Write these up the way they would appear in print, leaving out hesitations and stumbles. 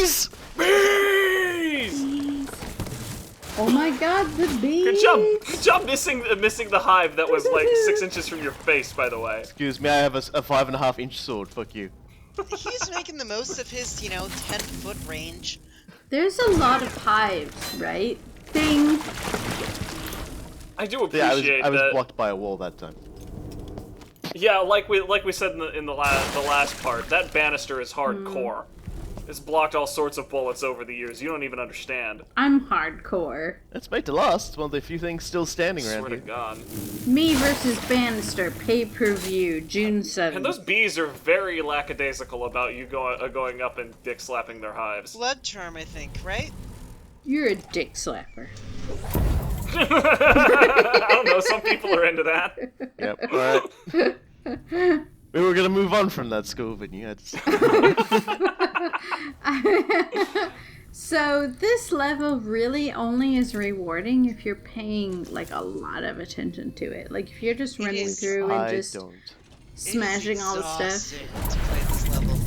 bees! Bees! Oh my god, the bees! Good job missing the hive that was like 6 inches from your face, by the way. Excuse me, I have a 5.5-inch sword. Fuck you. He's making the most of his, 10-foot range. There's a lot of hives, right? Ding! I do appreciate I was that. blocked by a wall that time. Yeah, like we said in the last part, that banister is hardcore. It's blocked all sorts of bullets over the years. You don't even understand. I'm hardcore. It's made to last. It's one of the few things still standing I around swear here. to God. Me versus Bannister, pay-per-view, June 7th. And those bees are very lackadaisical about you going up and dick slapping their hives. Blood charm, I think, right? You're a dick slapper. I don't know, some people are into that. Yep, alright. We were gonna move on from that scope, and you had to... So this level really only is rewarding if you're paying like a lot of attention to it. Like if you're just running through and just smashing all the stuff. To play this level.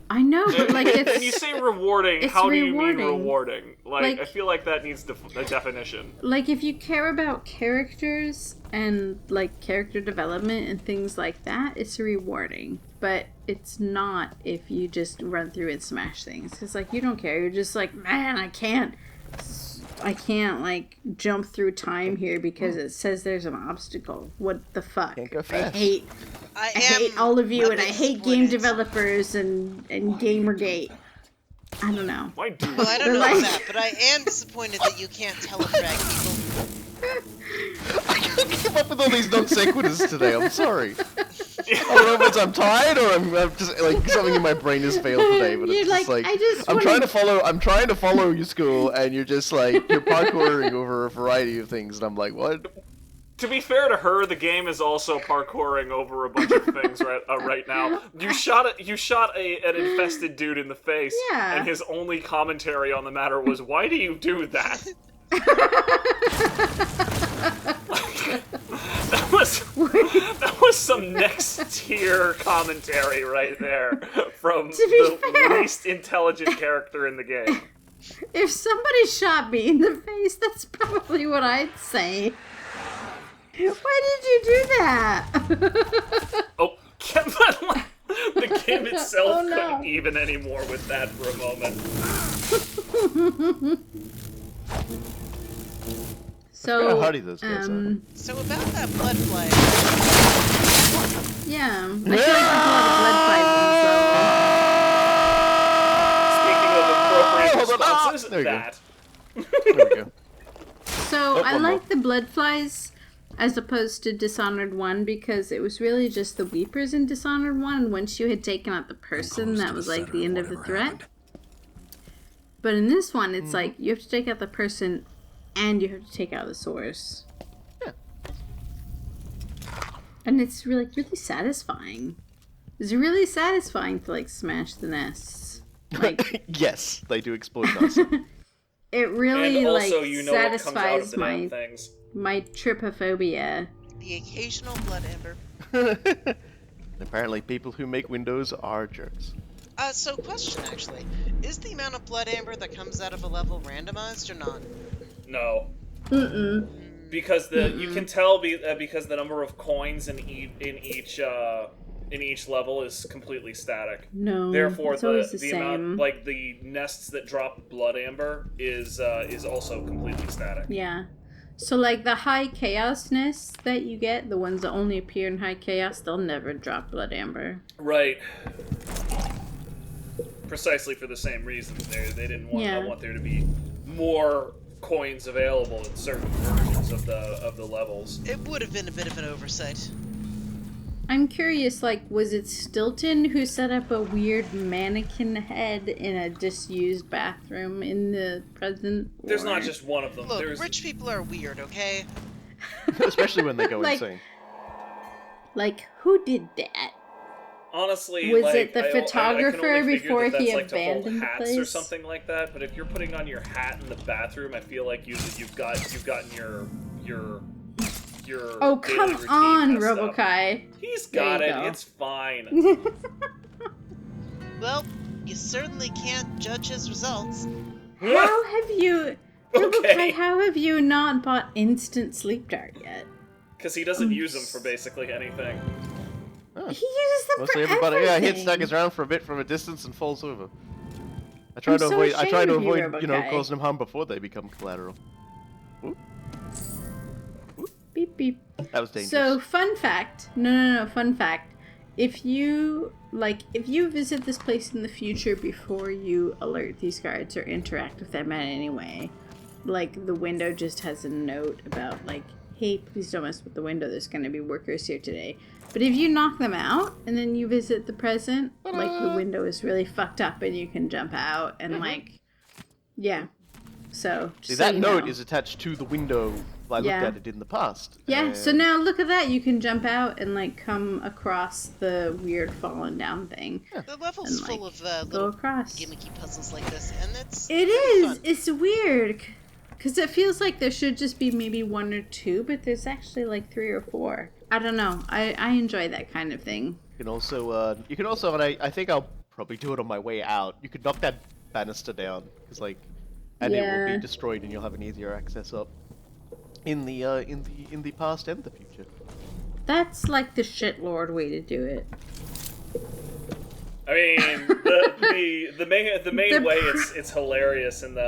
I know, but like it's... And you say rewarding, how do you mean rewarding? Like, I feel like that needs a definition. Like, if you care about characters and, like, character development and things like that, it's rewarding. But it's not if you just run through and smash things. It's like, you don't care. You're just like, man, I can't, like, jump through time here because it says there's an obstacle. What the fuck? Can't go fast. I hate all of you, and I hate game developers and Gamergate. I don't know. Why do Well, I don't know that, but I am disappointed that you can't telefrag people. I can't keep up with all these non sequiturs today. I'm sorry. I don't know if it's I'm tired or I'm just like something in my brain has failed today. But it's just like I'm trying to follow your school, and you're just like you're parkouring over a variety of things, and I'm like, what? To be fair to her, the game is also parkouring over a bunch of things right now. You shot an infested dude in the face, and his only commentary on the matter was, "Why do you do that?" that was some next tier commentary right there from the least intelligent character in the game. If somebody shot me in the face, that's probably what I'd say. Why did you do that? Oh, the game itself couldn't even anymore with that for a moment. So, how those guys are. So about that blood flight. Yeah, I feel like there's a lot of blood fights Speaking of appropriate responses, There we go. So I like the blood flies as opposed to Dishonored 1 because it was really just the Weepers in Dishonored 1, and once you had taken out the person, that was like the end of the threat. But in this one, it's like you have to take out the person and you have to take out the source. Yeah. And it's really satisfying. It's really satisfying to like smash the nests. Like, yes, they do explode us. It really and also, like you know what comes out of satisfies the damn things. my trypophobia. The occasional blood amber. Apparently people who make windows are jerks. So question actually. Is the amount of blood amber that comes out of a level randomized or not? No. Mm-mm. Because you can tell because the number of coins in each level is completely static. No. Therefore, it's always the same. amount, like the nests that drop blood amber is also completely static. Yeah. So like the high chaos nests that you get, the ones that only appear in high chaos, they'll never drop blood amber. Right. Precisely for the same reasons. They didn't want there to be more coins available in certain versions of the levels. It would have been a bit of an oversight. I'm curious, like, was it Stilton who set up a weird mannequin head in a disused bathroom in the present? There's not just one of them. Look, rich people are weird, okay? Especially when they go insane. Like, who did that? Honestly, was it the photographer I before he like abandoned to hold hats the place or something like that? But if you're putting on your hat in the bathroom, I feel like you've gotten your oh, come on, Robokai. He's got it. Go. It's fine. Well, you certainly can't judge his results. How have you... Okay. How have you not bought instant sleep dart yet? Because he doesn't use them for basically anything. He uses them Mostly for everybody, everything. yeah, he staggers around for a bit from a distance and falls over. I try to avoid, you know, causing them harm before they become collateral. Whoop. Beep beep. That was dangerous. So, fun fact. No, fun fact. If you visit this place in the future before you alert these guards or interact with them in any way, like, the window just has a note about, like, hey, please don't mess with the window, there's going to be workers here today. But if you knock them out, and then you visit the present, like, the window is really fucked up, and you can jump out, and, like, yeah. So, see, that note is attached to the window I looked at it in the past. Yeah, so now look at that, you can jump out and, like, come across the weird fallen down thing. Yeah. The level's and, full like, of little gimmicky puzzles like this, and it's fun. It's weird. Because it feels like there should just be maybe 1 or 2, but there's actually like 3 or 4. I don't know. I enjoy that kind of thing. You can also, and I think I'll probably do it on my way out. You could knock that banister down, because like, and it will be destroyed, and you'll have an easier access up in the past and the future. That's like the shitlord way to do it. I mean, the main way it's hilarious, and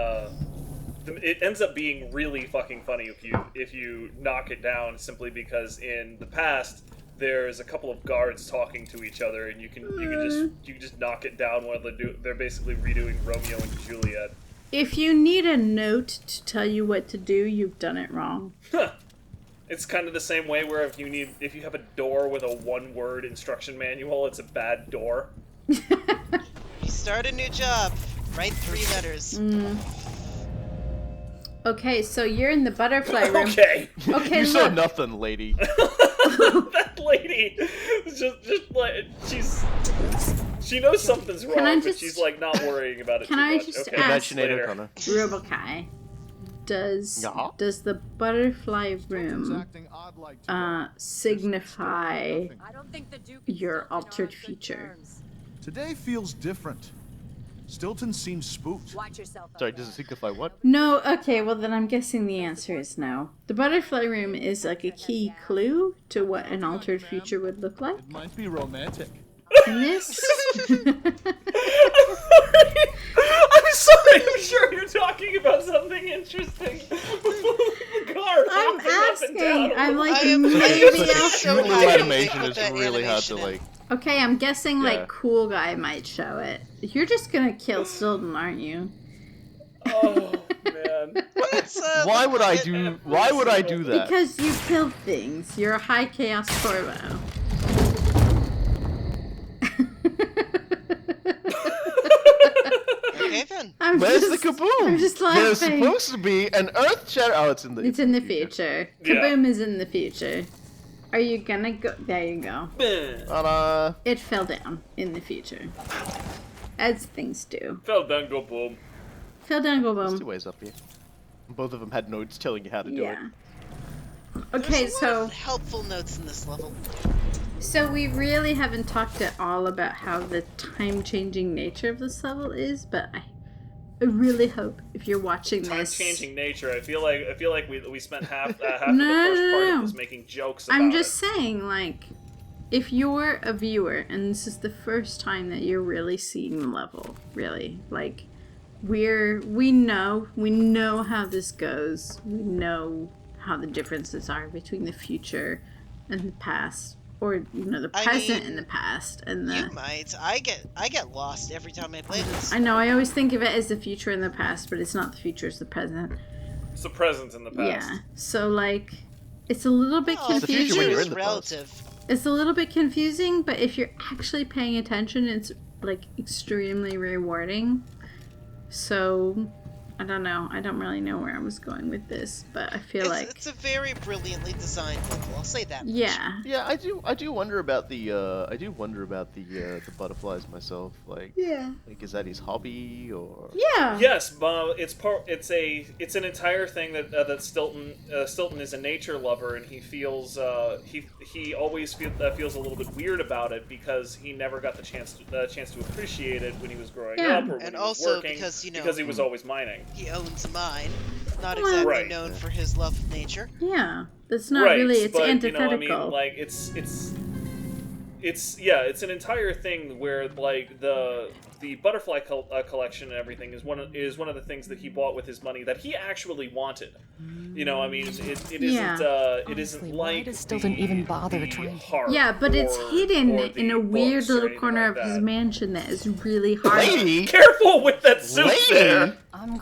it ends up being really fucking funny if you knock it down, simply because in the past there's a couple of guards talking to each other, and you can just knock it down while they're basically redoing Romeo and Juliet. If you need a note to tell you what to do, you've done it wrong. It's kind of the same way where if you have a door with a 1-word instruction manual, it's a bad door. You start a new job, write 3 letters. Okay, so you're in the butterfly room. Okay, you saw nothing, lady. That lady just like she knows something's wrong, but she's like not worrying about it too much. Just okay, ask later. Does the butterfly room signify your altered future? Today feels different. Stilton seems spooked. Watch yourself. Sorry, does it signify what? No, okay, well then I'm guessing the answer is no. The butterfly room is like a key clue to what an altered future would look like. It might be romantic. And this... I'm sorry, I'm sure you're talking about something interesting. I'm asking. I'm like, maybe animation is really hard to like. Okay, I'm guessing like Cool Guy might show it. You're just gonna kill Stilton, aren't you? Oh man. Why would I do that? Because you kill things. You're a high chaos Corvo. Okay then. Where's the kaboom? I'm just laughing. There's supposed to be an earth shadow. Oh, it's in the. It's in the future. Kaboom is in the future. Are you gonna go? There you go. It fell down in the future, as things do. Fell down, go boom. Fell down, go There's boom. 2 ways up here. Both of them had notes telling you how to do it. Okay, There's a lot of helpful notes in this level. So we really haven't talked at all about how the time-changing nature of this level is, but I really hope if you're watching this... Time-changing nature. I feel like we spent half the first part of this making jokes about it. I'm just saying, like, if you're a viewer and this is the first time that you're really seeing the level, really, like, we know how this goes. We know how the differences are between the future and the past. Or, you know, the present and the past, and the... You might. I get lost every time I play this. I know, I always think of it as the future and the past, but it's not the future, it's the present. It's the present and the past. Yeah, so, like, it's a little bit confusing. It's the future when you're in the relative. past. It's a little bit confusing, but if you're actually paying attention, it's, like, extremely rewarding. So, I don't know. I don't really know where I was going with this, but I feel like it's a very brilliantly designed level. I'll say that. Yeah. Yeah, I do wonder about the the butterflies myself. Like, is that his hobby or? Yeah. Yes, it's an entire thing that Stilton is a nature lover, and he feels he always feels a little bit weird about it because he never got the chance to appreciate it when he was growing up or when he was working, because he was always mining. He owns a mine, not exactly known for his love of nature. Yeah, that's not really. It's but, antithetical. You know, I mean, like it's an entire thing where like the butterfly collection and everything is one of the things that he bought with his money that he actually wanted. You know, I mean, it isn't like why does Stilton even bother trying? Yeah, but it's hidden in a weird little corner of his mansion that is really hard. Lady, careful with that soup there.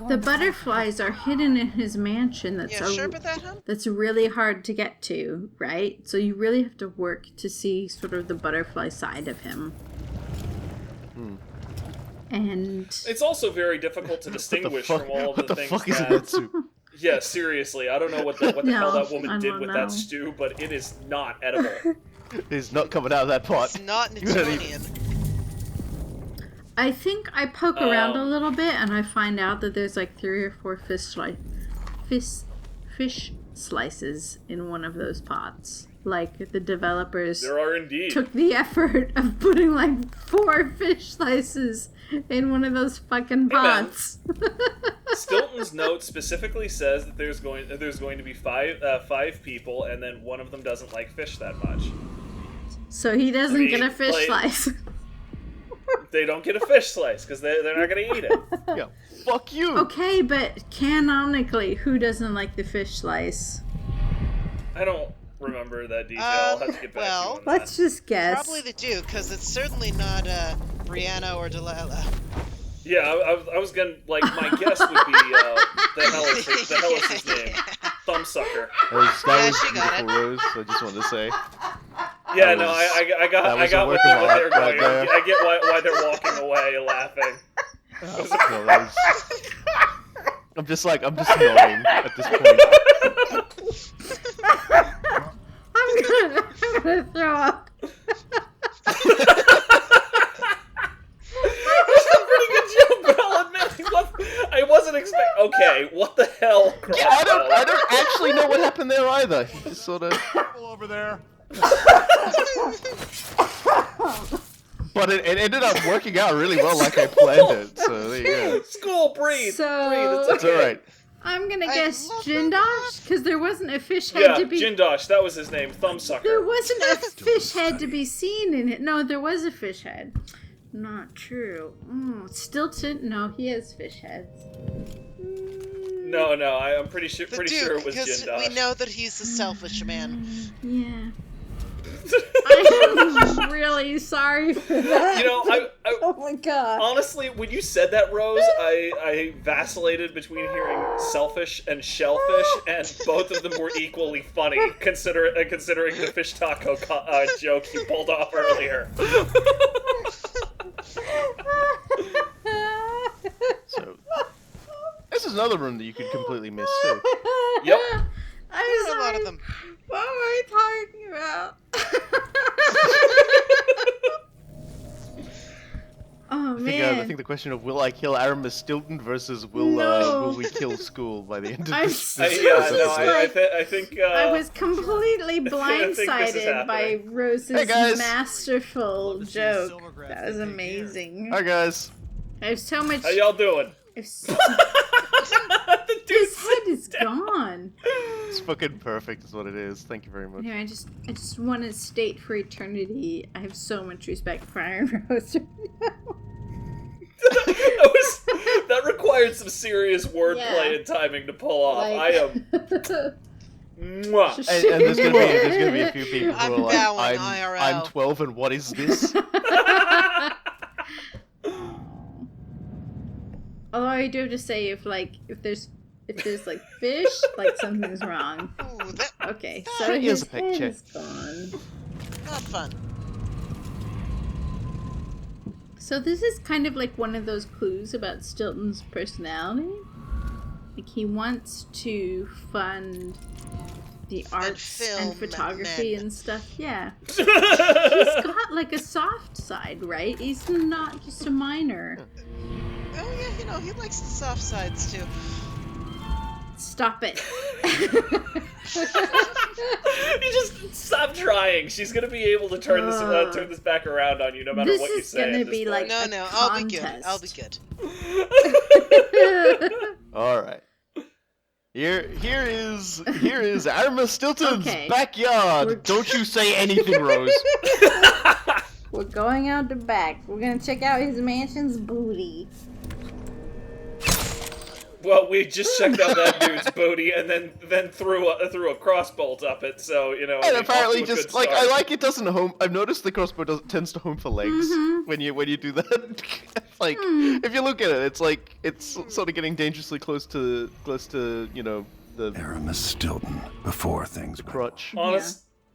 The butterflies are hidden in his mansion. That's really hard to get to, right? So you really have to work to see sort of the butterfly side of him. And it's also very difficult to distinguish from all of the things fuck is in that soup? Yeah, seriously, I don't know what the hell that woman did with that stew, but it is not edible. It's not coming out of that pot. It's not Newtonian. I think I poke around a little bit and I find out that there's like 3 or 4 fish slices in one of those pots. Like the developers there are indeed took the effort of putting like 4 fish slices in one of those fucking pots. Stilton's note specifically says that there's going to be 5 people, and then one of them doesn't like fish that much. So he doesn't get a fish slice. They don't get a fish slice because they're not going to eat it. Yeah, fuck you. Okay, but canonically, who doesn't like the fish slice? I don't remember that detail. I'll have to get back to you on that. Let's just guess. Probably the Duke, because it's certainly not Brianna or Delilah. Yeah, I was gonna, like, my guess would be the hell is his name? Thumbsucker. That was beautiful, Rose. I just wanted to say. Yeah, no, I got what they're going. Right, I get why they're walking away laughing. I'm just nodding at this point. I'm gonna throw up. That's a pretty good joke, but I'll admit I wasn't expecting. Okay, what the hell? Yeah, I don't actually know what happened there either. He just sort of over there. But it ended up working out really well, like I planned it. So there you go. School, breathe. Breathe. It's It's all right. I'm gonna guess Jindosh, because there wasn't a fish head to be... Yeah, Jindosh, that was his name, Thumbsucker. There wasn't a fish head to be seen in it. No, there was a fish head. Not true. Stilton? No, he has fish heads. No, I'm pretty sure it was Jindosh. Because we know that he's a selfish man. Yeah. I'm really sorry for that. You know, oh my god. Honestly, when you said that, Rose, I vacillated between hearing selfish and shellfish, and both of them were equally funny, considering the fish taco joke you pulled off earlier. So, this is another room that you could completely miss too. Yep. I'm sorry. A lot of them. What am I talking about? Oh man! I think the question of will I kill Aramis Stilton versus will we kill school by the end of this? I think I was completely blindsided by Rose's masterful joke. That was amazing. Hi guys. I have so much. How y'all doing? His head is gone. It's fucking perfect, is what it is. Thank you very much. Yeah, I just want to state for eternity, I have so much respect for Iron Rose right now. That required some serious wordplay and timing to pull off. I am. Mwah. And there's gonna be a few people who are like, I'm 12 and what is this? Although I do have to say, if there's like fish, like something's wrong. Ooh, okay, so here's his a picture. head is gone. Not fun. So this is kind of like one of those clues about Stilton's personality. Like, he wants to fund the arts and photography and stuff. Yeah. He's got, like, a soft side, right? He's not just a miner. Oh, yeah, he likes the soft sides, too. Stop it. You just stop trying. She's gonna be able to turn this back around on you no matter what you say. This is gonna be like no. I'll be good. I'll be good. All right. Here is Aramis Stilton's backyard. Don't you say anything, Rose. We're going out the back. We're gonna check out his mansion's booty. Well, we just checked out that dude's booty and then threw a crossbolt up it. So And apparently, just like I like it doesn't home. I've noticed the crossbow tends to home for legs when you do that. Like if you look at it, it's like it's sort of getting dangerously close to the Aramis Stilton before things crutch.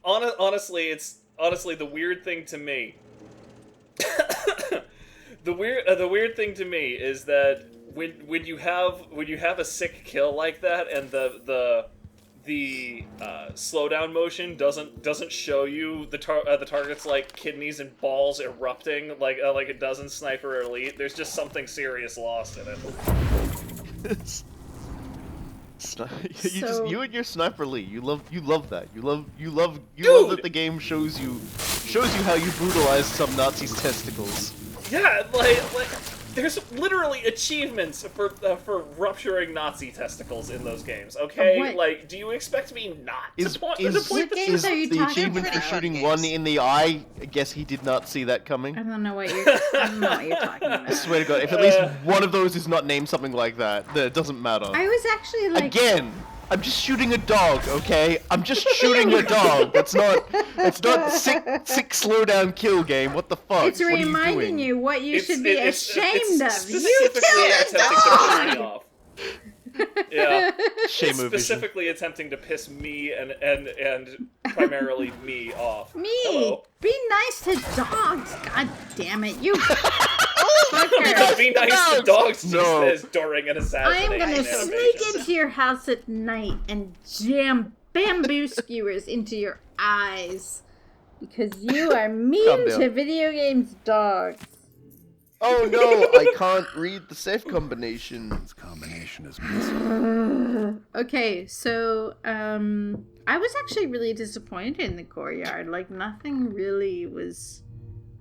Honestly, it's the weird thing to me. the weird thing to me is that when you have a sick kill like that and the slowdown motion doesn't show you the target's like kidneys and balls erupting like it does in Sniper Elite, there's just something serious lost in it. You and your Sniper Elite, you love that. You love that the game shows you how you brutalize some Nazi's testicles. Yeah, like there's literally achievements for rupturing Nazi testicles in those games. Okay, like, do you expect me not to point the achievement for shooting one in the eye? I guess he did not see that coming. I don't know what you're talking about. I swear to God, if at least one of those is not named something like that, then it doesn't matter. I was actually like, again, I'm just shooting a dog, okay? I'm just shooting a dog. It's not sick slow down kill game. What the fuck? It's reminding you what you should be ashamed of. You attempting to piss me off. Yeah. Shame specifically attempting to piss me and primarily me off. Me. Hello. Be nice to dogs. God damn it, you. Because be nice to dogs says during an assassination. I'm gonna sneak into your house at night and jam bamboo skewers into your eyes because you are mean to video games, dogs. Oh no, I can't read the safe combination. This combination is missing. Okay, so I was actually really disappointed in the courtyard. Like nothing really was.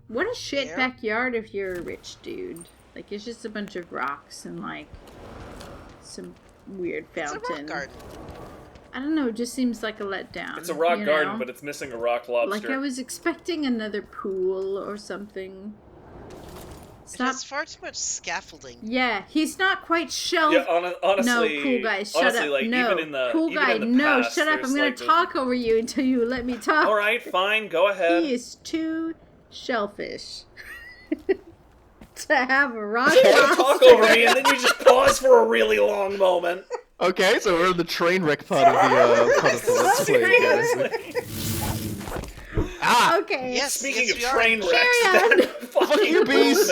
What a shit backyard if you're a rich dude. Like, it's just a bunch of rocks and, like, some weird fountain. It's a rock garden. I don't know, it just seems like a letdown. It's a rock garden, but it's missing a rock lobster. Like, I was expecting another pool or something. Stop. It has far too much scaffolding. Yeah, he's not quite shelved. Yeah, honestly... No, cool guy, shut up. Like, no, cool guy, no, shut up. I'm gonna talk over you until you let me talk. Alright, fine, go ahead. He is too shellfish to have a rock You talk over me and then you just pause for a really long moment. Okay, so we're in the train wreck part of the Let's Play, guys. Okay. Yes, Speaking of train wrecks, fuck you, bees.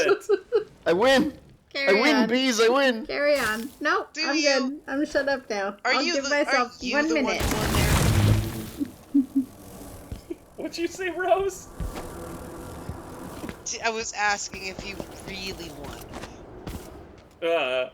I win. I win, bees. I win. Carry on. Nope, I'm good. I'm shut up now. I'll give myself 1 minute. What'd you say, Rose? I was asking if you really won.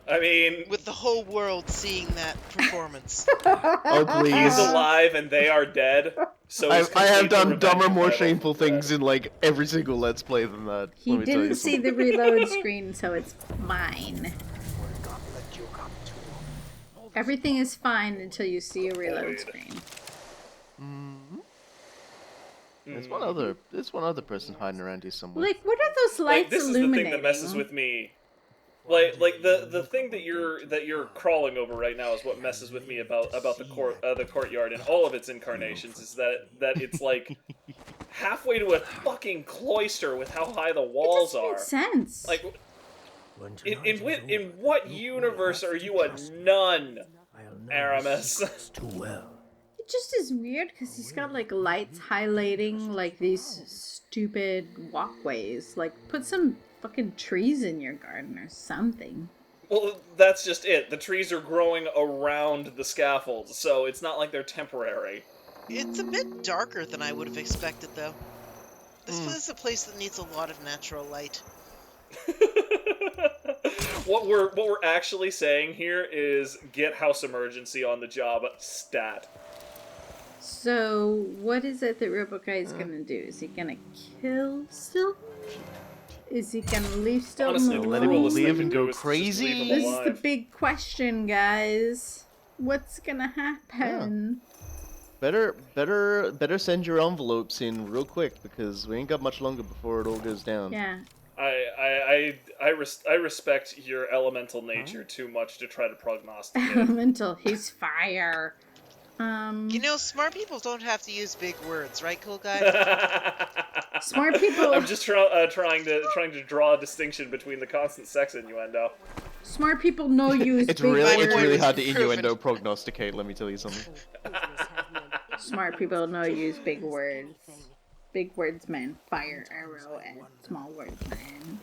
I mean... With the whole world seeing that performance. Oh, please. He's alive and they are dead. So I have done dumber, more shameful things in, like, every single Let's Play than that. He didn't see the reload screen, so it's fine. Everything is fine until you see a reload screen. There's one other person hiding around here somewhere. Like, what are those lights this illuminating? This is the thing that messes with me. Like the thing that you're crawling over right now is what messes with me about the courtyard in all of its incarnations. Is that it's like halfway to a fucking cloister with how high the walls are. Makes sense. Like, in what universe are you a nun, Aramis? It just is weird because he's got like lights highlighting like these stupid walkways. Like, put some fucking trees in your garden or something. Well, that's just it. The trees are growing around the scaffold, so it's not like they're temporary. It's a bit darker than I would have expected, though. This is a place that needs a lot of natural light. What we're actually saying here is get House Emergency on the job stat. So, what is it that Robokai is gonna do? Is he gonna kill Stilton? Is he gonna leave Stilton Honestly, alone? Let him live and go crazy? This is the big question, guys. What's gonna happen? Better send your envelopes in real quick, because we ain't got much longer before it all goes down. Yeah. I respect your elemental nature too much to try to prognosticate. Elemental, he's fire. You know, smart people don't have to use big words, right, cool guy? Smart people. I'm just trying to draw a distinction between the constant sex innuendo. Smart people know use It's big words. It's really hard to innuendo prognosticate. Let me tell you something. Smart people know use big words. Big words mean fire arrow, and small words mean.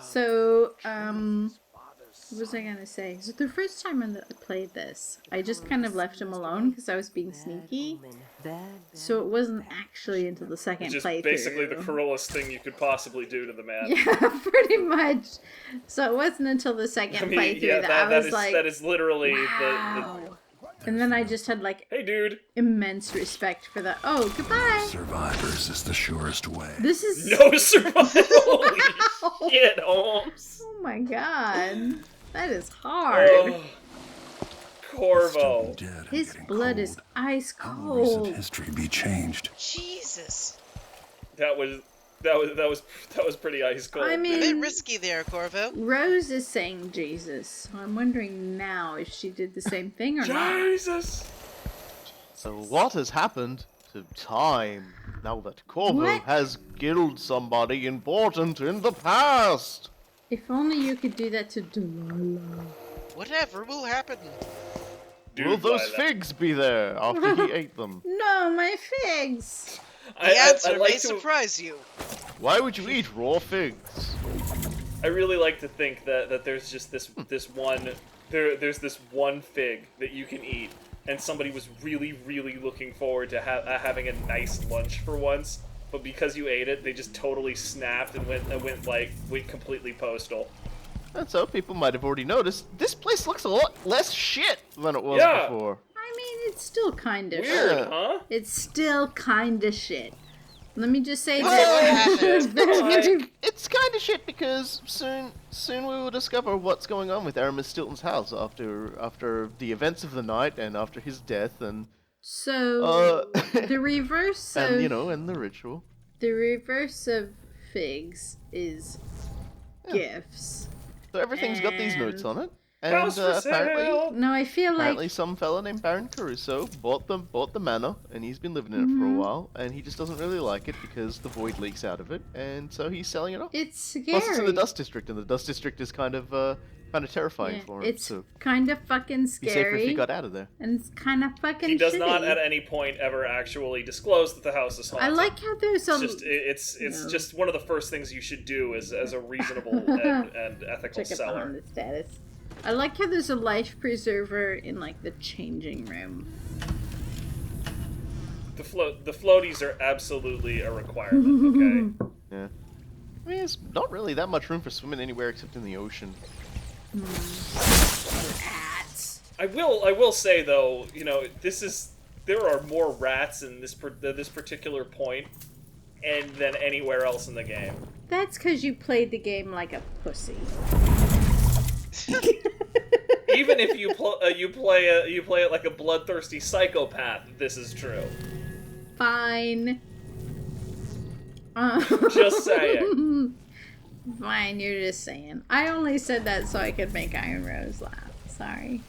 So, what was I gonna say? So the first time I played this, I just kind of left him alone because I was being sneaky. So it wasn't actually until the second Which playthrough. is basically the cruelest thing you could possibly do to the man. Yeah, pretty much. So it wasn't until the second playthrough that I was like, that is literally wow. And then I just had like, hey dude, immense respect for the. Oh, goodbye. Survivors is the surest way. This is no survival. Holy shit, Holmes. Oh my god, that is hard. Oh, Corvo. His blood is ice How recent cold. history be changed? Jesus. That was pretty ice cold. I A bit mean, risky there, Corvo. Rose is saying Jesus, so I'm wondering now if she did the same thing or not. Jesus. So what has happened to time now that Corvo What? has killed somebody important in the past? If only you could do that to Delilah. Whatever will happen. Dude, Will those Lila. figs be there after he ate them? No, my figs. The answer I'd like may to- surprise you. Why would you eat raw figs? I really like to think that there's just this one there's this one fig that you can eat, and somebody was really looking forward to having a nice lunch for once, but because you ate it, they just totally snapped and went completely postal. And so people might have already noticed this place looks a lot less shit than it was Yeah. before. I mean, it's still kind of Weird, shit. huh? It's still kind of shit. Let me just say What that. happened? It's kind of shit because soon we will discover what's going on with Aramis Stilton's house after the events of the night and after his death and So the reverse of and the ritual. the reverse of figs is gifts. So everything's got these notes on it. And House for apparently, sale. No, I feel apparently like some fella named Baron Caruso bought the manor, and he's been living in it for a while, and he just doesn't really like it because the void leaks out of it, and so he's selling it off. it's scary. Plus, it's in the Dust District, and the Dust District is kind of terrifying Yeah, for him. it's So kind of fucking be safer if scary, he got out of there. and it's kind of fucking. He does shitty. not at any point ever actually disclose that the house is haunted. I like how there's a. It's No. just one of the first things you should do as a reasonable and ethical Check up seller. on the status. I like how there's a life preserver in like the changing room. The floaties are absolutely a requirement. Okay. Yeah. I mean, there's not really that much room for swimming anywhere except in the ocean. Rats. I will say though, there are more rats in this particular point, and than anywhere else in the game. That's because you played the game like a pussy. Even if you play it like a bloodthirsty psychopath, this is true. Fine. Just saying. Fine, you're just saying. I only said that so I could make Iron Rose laugh. Sorry.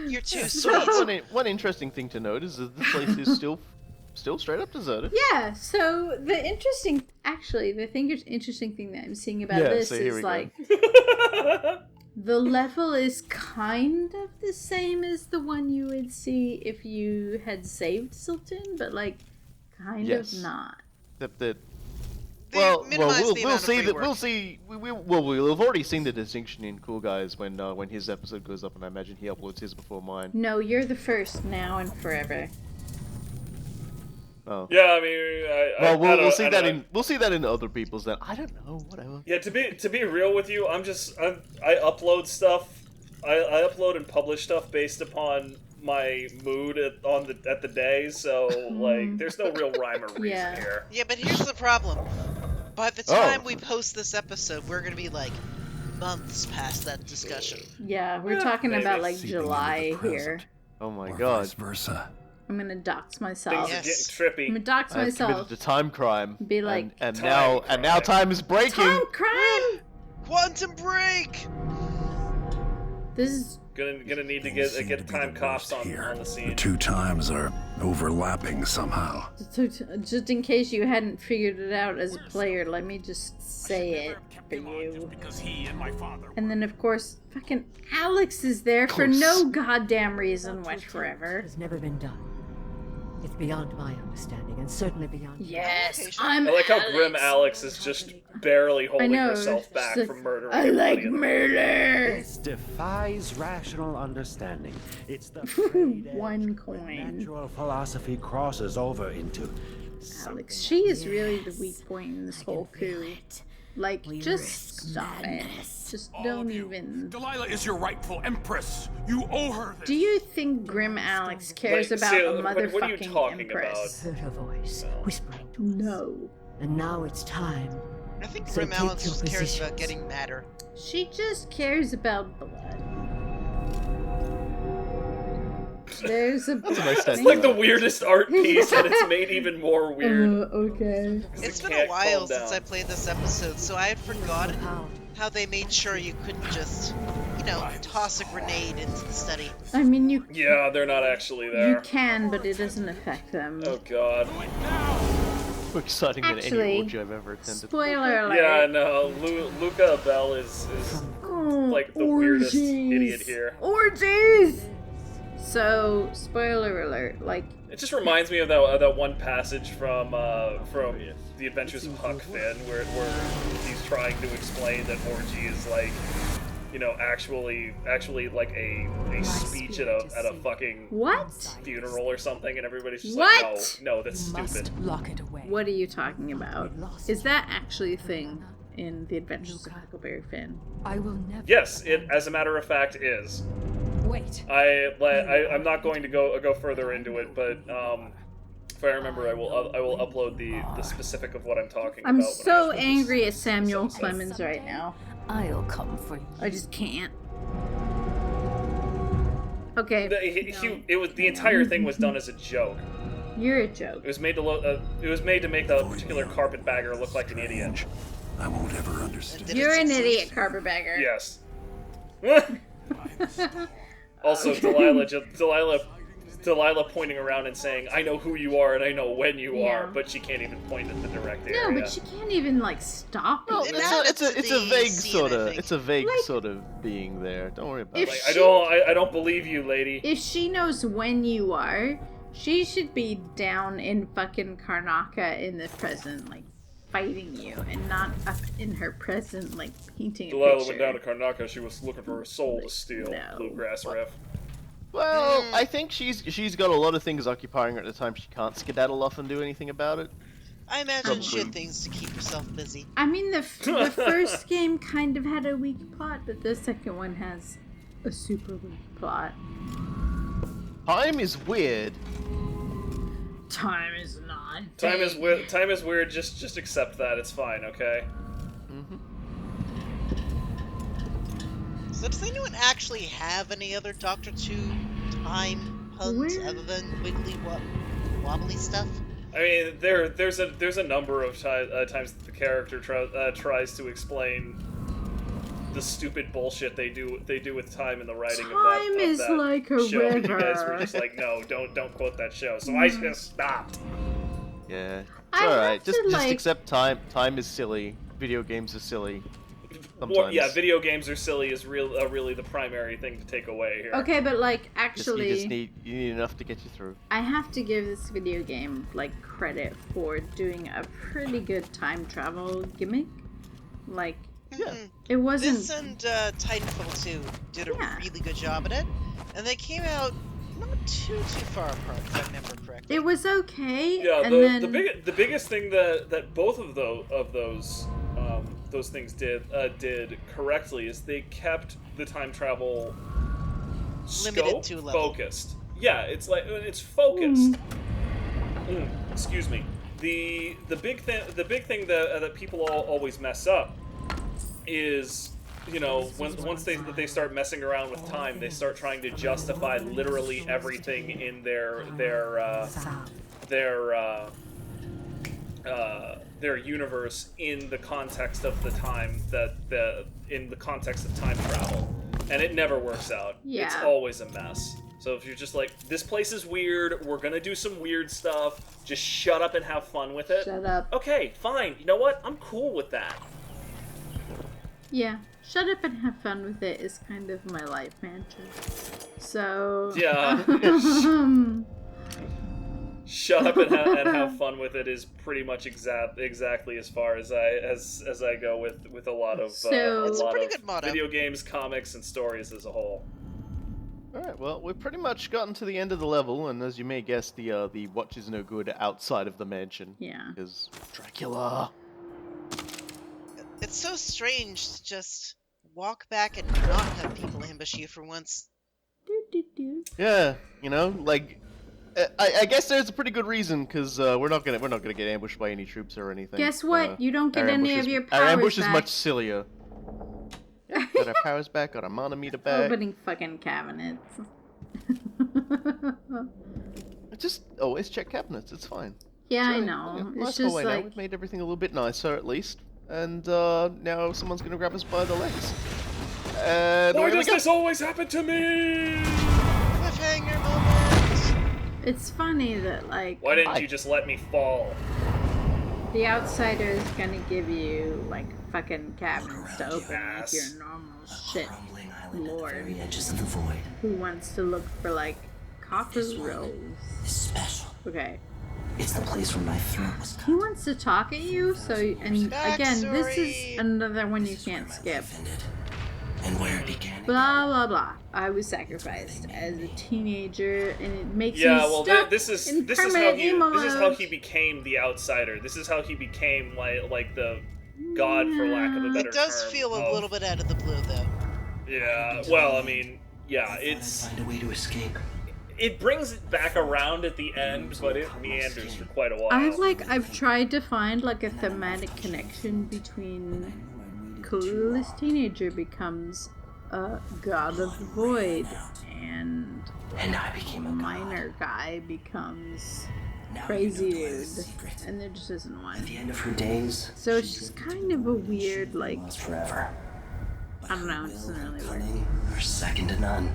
You're too So sweet. one interesting thing to note is that the place is still straight up deserted. Yeah, so the interesting thing that I'm seeing about Yeah, this so here is we go. like the level is kind of the same as the one you would see if you had saved Silton, but like kind Yes. of not. Except that Well, we'll see that we'll have already seen the distinction in Cool Guys when his episode goes up, and I imagine he uploads his before mine. No, you're the first now and forever. Oh. Yeah, I mean, we'll see that in other people's. Then I don't know, whatever. Yeah, to be real with you, I upload stuff. I upload and publish stuff based upon my mood at the day. So like, there's no real rhyme or reason here. Yeah, but here's the problem. By the time we post this episode, we're gonna be like months past that discussion. Yeah, we're talking about like July here. Oh my god. Vice versa. I'm gonna dox myself. Things are getting trippy. I'm gonna dox myself. Committed a time crime. Be like, and now time is breaking. Time crime. Quantum break. This is gonna need to get time cops on the scene. The two times are overlapping somehow. so just in case you hadn't figured it out as a player, let me just say it for you. And then of course, fucking Alex is there for no goddamn reason whatsoever. Has never been done. It's beyond my understanding, and certainly beyond. Yes, I like how Grim Alex is just barely holding herself back from murdering. I like murder. This defies rational understanding. It's the one coin. Natural philosophy crosses over into. Alex, she is really the weak point in this whole coup. Like, just stop it. Just don't even. Delilah is your rightful empress. You owe her this. Do you think Grim Alex cares about a motherfucking what are you talking empress? Heard her voice, whispering to us. No. And now it's time. I think So Grim take Alex your just cares positions. about getting madder. She just cares about blood. There's a It's like the weirdest art piece, and it's made even more weird. Okay. It's been a while since I played this episode, so I had forgotten how they made sure you couldn't just, toss a grenade into the study. I mean, you. Yeah, they're not actually there. You can, but it doesn't affect them. Oh god. More exciting than any orgy I've ever attended. Spoiler alert. Yeah, no, Luca Bell is like the weirdest idiot here. Orgies! So, spoiler alert, like... It just reminds me of that one passage from The Adventures of Huck Finn, where he's trying to explain that orgy is like, actually like a speech at a fucking funeral or something, and everybody's just like, no, that's stupid. Lock it away. What are you talking about? Is that actually a thing in The Adventures of Huckleberry Finn? I will never. Yes, it, as a matter of fact, is. Wait. I'm not going to go further into it, but if I remember, I will upload the specific of what I'm talking about. I'm so angry at Samuel Clemens right now. I'll come for you. I just can't. Okay. The entire thing was done as a joke. You're a joke. It was made to make the particular carpetbagger look like an idiot. I won't ever understand. You're an idiot, carpetbagger. Yes. Also, Delilah pointing around and saying, "I know who you are and I know when you are," but she can't even point at the direct area. No, but she can't even stop well, it. It's a vague sort of being there. Don't worry about it. I don't believe you, lady. If she knows when you are, she should be down in fucking Karnaka in the present, fighting you, and not up in her present, painting a Delilah picture. went down to Karnaka. She was looking for a soul to steal. No. Bluegrass riff. Well, I think she's got a lot of things occupying her at the time. She can't skedaddle off and do anything about it. I imagine she had things to keep herself busy. I mean, the first game kind of had a weak plot, but the second one has a super weak plot. Time is weird. Time is not. Time is weird. Time is weird. Just accept that. It's fine. Okay. So does anyone actually have any other Doctor 2 time puns other than wiggly wobbly stuff? I mean, there's a number of times that the character tries to explain the stupid bullshit they do with time in the writing of that is like a show. river. You guys were just like, no, don't quote that show. So I just stopped. Yeah, it's alright. Just accept time. Time is silly. Video games are silly. sometimes. Yeah, video games are silly is really the primary thing to take away here. Okay, but like actually, you need enough to get you through. I have to give this video game like credit for doing a pretty good time travel gimmick. Like, yeah, it wasn't. This and Titanfall 2 did a really good job at it, and they came out not too far apart, if I remember correctly. It was okay. Yeah, and the biggest thing that both of those things did correctly is they kept the time travel limited scope to a level. Focused. Yeah, it's focused. Excuse me. The big thing that people always mess up is, you know, once they start messing around with time, they start trying to justify literally everything in their universe in the context of the time in the context of time travel, and it never works out. Yeah. It's always a mess. So if you're just like, this place is weird, we're gonna do some weird stuff, just shut up and have fun with it. Shut up. Okay, fine. You know what? I'm cool with that. Yeah, shut up and have fun with it is kind of my life mantra. So Yeah. Shut up and have fun with it is pretty much exactly as far as I go with a lot of video games, comics, and stories as a whole. All right, well, we've pretty much gotten to the end of the level, and as you may guess, the watch is no good outside of the mansion. Yeah. Because Dracula. It's so strange to just walk back and not have people ambush you for once. Yeah, you know, like, I guess there's a pretty good reason, because we're not gonna get ambushed by any troops or anything. Guess what? You don't get any of your powers Our ambush back. is much sillier. Got our powers back, got our manometer back. Opening fucking cabinets. Just always check cabinets, it's fine. Yeah, So, I know. Yeah, It's just like... like... Now. We've made everything a little bit nicer, at least. And now someone's gonna grab us by the legs. And why does this always happen to me? Cliffhanger moment! It's funny that, like... Why didn't you just let me fall? The outsider is gonna give you, like, fucking cabinets to open Yes. with your normal shit lord edges of the void. who wants to look for, like, copper rolls. It's special. Okay. It's the place where my throat was cut. He wants to talk at you, so... And again, this is another one you can't skip. And where it began. Blah, blah, blah. I was sacrificed as a teenager, and it makes me stuck this is in how permanent he emo this is how mode. he became the outsider. This is how he became like the god, for lack of a better term. It does feel a little bit out of the blue, though. Yeah. Well, I mean, yeah, it's. Find a way to escape. It brings it back around at the end, but it meanders for quite a while. I've tried to find like a thematic connection between clueless teenager becomes a god of the void, and I became a minor guy becomes crazy dude, and there just isn't one. At the end of her days, So it's just kind of a weird, like, lost forever. I don't know, it doesn't really work. Cunning are second to none.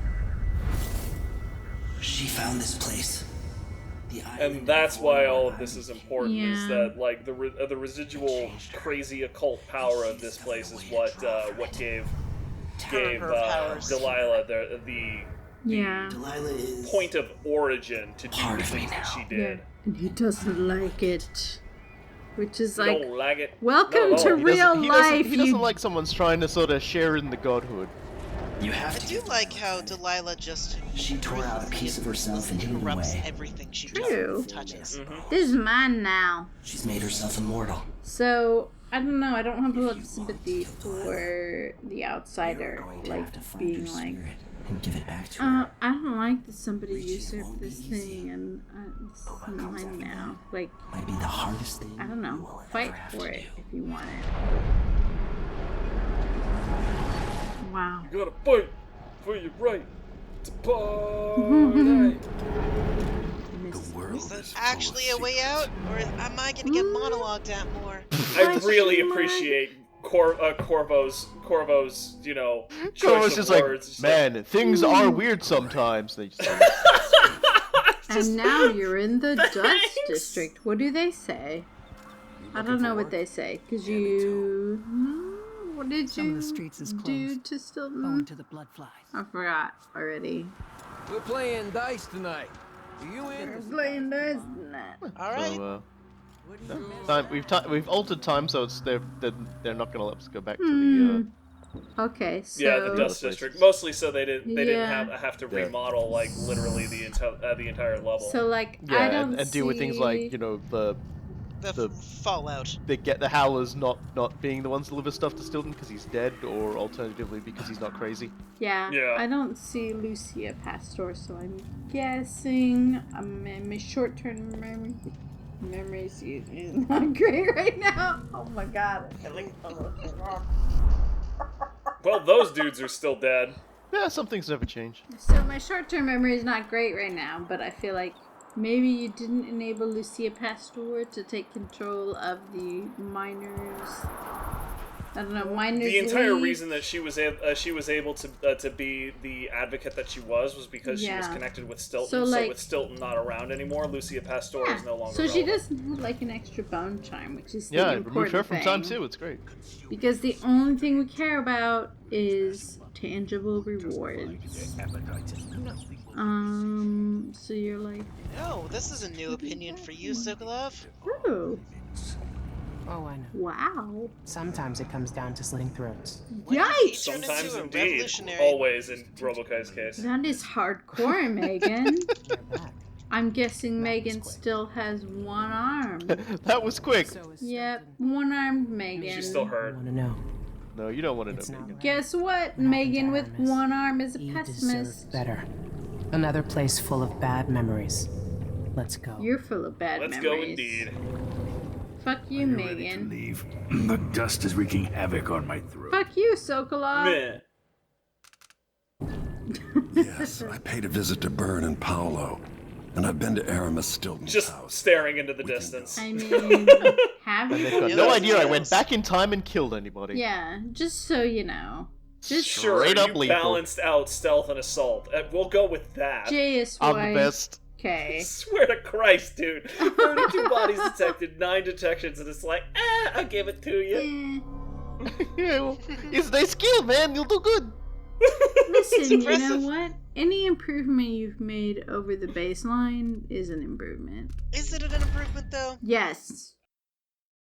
She found this place. And that's why all of this is important, is Yeah. that, like, the residual crazy occult power of this place is what gave Delilah the Yeah. point of origin to do the things that she did. Yeah. And he doesn't like it. Which is You like, don't like it? welcome to real life. He doesn't like someone's trying to sort of share in the godhood. You have I do like how Delilah just She tore out a piece of herself and hid it corrupts away. everything she True. touches. This is mine now. She's made herself immortal. So, I don't know, I don't have a lot of sympathy for the outsider, like, being like, And give it back to her. I don't like that somebody usurped this thing, and this is mine now. Like, Might be the hardest thing. I don't know, fight for it if you want it. Wow. You gotta fight for your right to party. Is that actually a way out, or am I gonna get monologued at more? I really appreciate Corvo's, you know, choice Corvo's of just like, words. man, things are weird sometimes. They just And now you're in the Dust District. What do they say? I don't know what they say, because you... What did Some you of the streets is do closed, to Stilton? owing to the blood flies. I forgot already. We're playing dice tonight. Are you in? We're playing dice tonight. All right. So, we've altered time, so it's they're not gonna let us go back to Okay, so yeah, the Dust District. Mostly so they didn't have to remodel like literally the entire level. So like I don't and deal with things like the fallout. They get the Howlers not being the ones to deliver stuff to Stilton because he's dead, or alternatively because he's not crazy. Yeah. I don't see Lucia Pastor, so I'm guessing my short-term memories is not great right now. Oh my god, I feel like well, those dudes are still dead. Yeah, some things never change. So my short-term memory is not great right now, but I feel like maybe you didn't enable Lucia Pastor to take control of the miners. I don't know, miners. The entire reason that she was able to be the advocate that she was because she was connected with Stilton. So with Stilton not around anymore, Lucia Pastor is no longer. So she does like an extra bone chime, which is the important remove her from thing. time too. It's great. Because the only thing we care about is tangible rewards. So you're like... No, this is a new opinion for you, Sokolov. Ooh. Oh, I know. Wow. Sometimes it comes down to slitting throats. Yikes! Sometimes indeed. Always in Robokai's case. That is hardcore, Megan. I'm guessing Megan still has one arm. That was quick. Yep, one-armed Megan. She's still hurt. I want to know. No, you don't want to know, Megan. Guess what? Megan with one arm is a pessimist. Better. Another place full of bad memories. Let's go. You're full of bad memories. Let's go indeed. Fuck you, Megan. Leave. The dust is wreaking havoc on my throat. Fuck you, Sokolov. Yes, I paid a visit to Byrne and Paolo, and I've been to Aramis Stilton's just house. Staring into the distance. I mean, have you? They've got no idea I went back in time and killed anybody. Yeah, just so you know. Just sure, straight up you lethal. Balanced out stealth and assault. We'll go with that. JS I'm the best. Okay. Swear to Christ, dude. 32 bodies detected, 9 detections, and it's like, I'll give it to you. Yeah, well, it's their skill, man. You'll do good. Listen, you know what? Any improvement you've made over the baseline is an improvement. Is it an improvement, though? Yes.